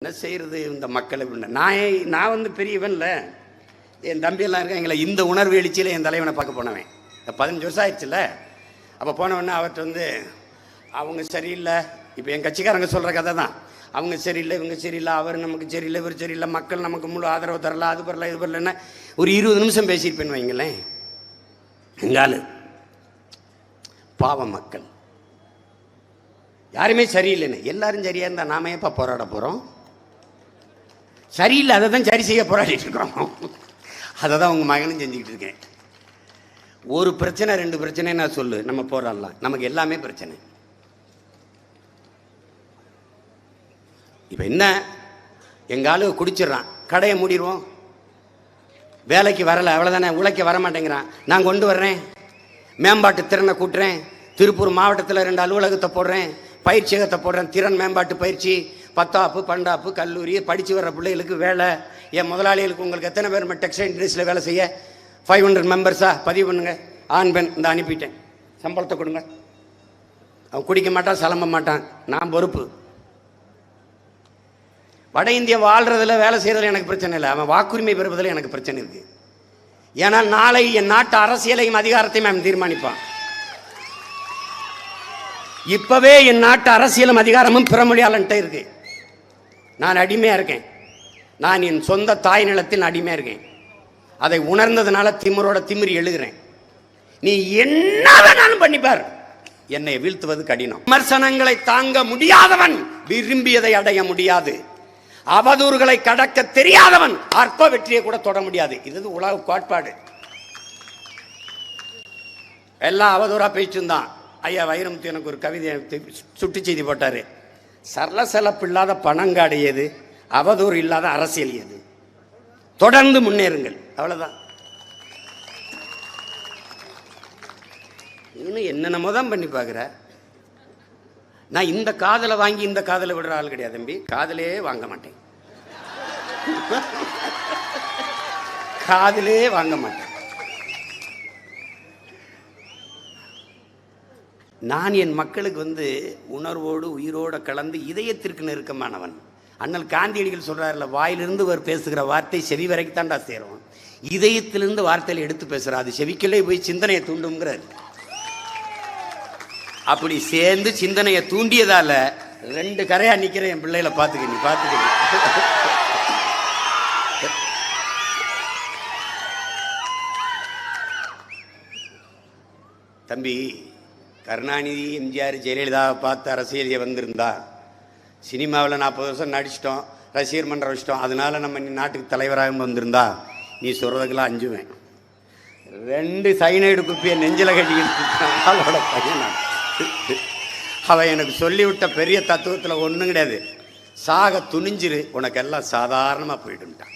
என்ன செய்கிறது இந்த மக்களை. நான் வந்து பெரியவன் இல்லை, என் தம்பியெல்லாம் இருக்காங்களே. இந்த உணர்வு எழுச்சியில் என் தலைவனை பார்க்க போனவன் 15 வருஷம் ஆயிடுச்சுல்ல. அப்போ போனவொடனே அவர்கிட்ட வந்து அவங்க சரியில்லை. இப்போ என் கட்சிக்காரங்க சொல்கிற கதை தான். அவங்க சரியில்லை, இவங்க சரியில்லை, அவர் நமக்கு சரியில்லை, இவர் சரியில்லை, மக்கள் நமக்கு முழு ஆதரவு தரல, அது வரல, இது வரலன்னா ஒரு 20 நிமிஷம் பேசியிருப்பேன்னு வைங்களேன். எங்காலு பாவம் மக்கள் யாருமே சரியில்லைன்னு. எல்லாரும் சரியாக இருந்தால் நாம எப்போ போராட போகிறோம்? சரியில்லை, அதை தான் சரி செய்ய போராடிட்டு இருக்கிறோம். அதை தான் உங்கள் மகனும் செஞ்சுக்கிட்டு இருக்கேன். ஒரு பிரச்சனை 2 பிரச்சனை நான் சொல்லு, நம்ம போராடலாம். நமக்கு எல்லாமே பிரச்சனை. இப்போ என்ன, எங்கள் ஆளு குடிச்சிட்றான், கடையை மூடிடுவோம். வேலைக்கு வரலை, அவ்வளோதானே, உழைக்க வர மாட்டேங்கிறான். நான் கொண்டு வர்றேன், மேம்பாட்டு திறனை கூட்டுறேன், திருப்பூர் மாவட்டத்தில் 2 அலுவலகத்தை போடுறேன், பயிற்சியகத்தை போடுறேன், திறன் மேம்பாட்டு பயிற்சி, 10ஆப்பு 12ஆப்பு கல்லூரி, படித்து வர்ற பிள்ளைகளுக்கு வேலை. என் முதலாளிகளுக்கு உங்களுக்கு எத்தனை பேர் டெக்ஸ்டைல் இண்டஸ்ட்ரியில் வேலை செய்ய 500 மெம்பர்ஸா பதிவு பண்ணுங்க, ஆண் பெண் இந்த அனுப்பிட்டேன், சம்பளத்தை கொடுங்க. அவன் குடிக்க மாட்டான், சலம்ப மாட்டான், நான் பொறுப்பு. வட இந்தியா வாழ்றதுல வேலை செய்யறதுல எனக்கு பிரச்சனை இல்லை, அவன் வாக்குரிமை பெறுவதில் எனக்கு பிரச்சனை இருக்கு. ஏன்னா நாளை என் நாட்டு அரசியலையும் அதிகாரத்தையும் அவன் தீர்மானிப்பான். இப்பவே என் நாட்டு அரசியலும் அதிகாரமும் பிறமொழியாளன்ட்ட இருக்கு. நான் அடிமையா இருக்கேன். நான் என் சொந்த தாய் நிலத்தில் அடிமையா இருக்கேன். அதை உணர்ந்ததுனால திமிரோட திமிரி எழுகிறேன். நீ என்ன வேணாலும் பண்ணிப்பார், என்னை வீழ்த்துவது கடினம். விமர்சனங்களை தாங்க முடியாதவன் விரும்பியதை அடைய முடியாது. அவதூறுகளை கடக்க தெரியாதவன் அற்ப வெற்றியை கூட தொட முடியாது. இது உலக கோட்பாடு. எல்லாம் அவதூறா பேச்சுந்தான். ஐயா வைரமுத்து எனக்கு ஒரு கவிதை சுட்டு செய்தி போட்டாரு. சரளசலப்பு இல்லாத பணங்காடு ஏது, அவதூறு இல்லாத அரசியல் ஏது, தொடர்ந்து முன்னேறுங்கள், அவ்வளவுதான். இன்னும் என்னென்னமோ தான் பண்ணி பார்க்குற. நான் இந்த காதலை வாங்கி இந்த காதலை விடுற ஆள் கிடையாது தம்பி. காதலே வாங்க மாட்டேன், காதலே வாங்க மாட்டேன். நான் என் மக்களுக்கு வந்து உணர்வோடு உயிரோடு கலந்து இதயத்திற்கு நெருக்கமானவன். அண்ணல் காந்தியடிகள் சொல்றாருல, வாயிலிருந்து அவர் பேசுகிற வார்த்தை செவி வரைக்கும் தாண்டா சேரும், இதயத்திலிருந்து வார்த்தையில எடுத்து பேசுறா, அது செவிக்கலே போய் சிந்தனையை தூண்டுங்கிறார். அப்படி சேர்ந்து சிந்தனையை தூண்டியதால 2 கரையா நிக்கிற என் பிள்ளைகளை பார்த்துக்க, நீ பார்த்துக்க. தம்பி, கருணாநிதி, எம்ஜிஆர், ஜெயலலிதாவை பார்த்து அரசியலில் வந்திருந்தா, சினிமாவில் 40 வருஷம் நடிச்சிட்டோம், ரசிகர் மன்றம் வச்சிட்டோம், அதனால நம்ம நாட்டுக்கு தலைவராக வந்திருந்தா நீ சொல்றதுக்கெல்லாம் அஞ்சுவேன். 2 சைனைடு குப்பியை நெஞ்சில கட்டிக்கிட்டு பையன் நான். அவன் எனக்கு சொல்லிவிட்ட பெரிய தத்துவத்தில் ஒன்றும் கிடையாது, சாக துணிஞ்சிரு, உனக்கு எல்லாம் சாதாரணமாக போயிடுன்ட்டான்.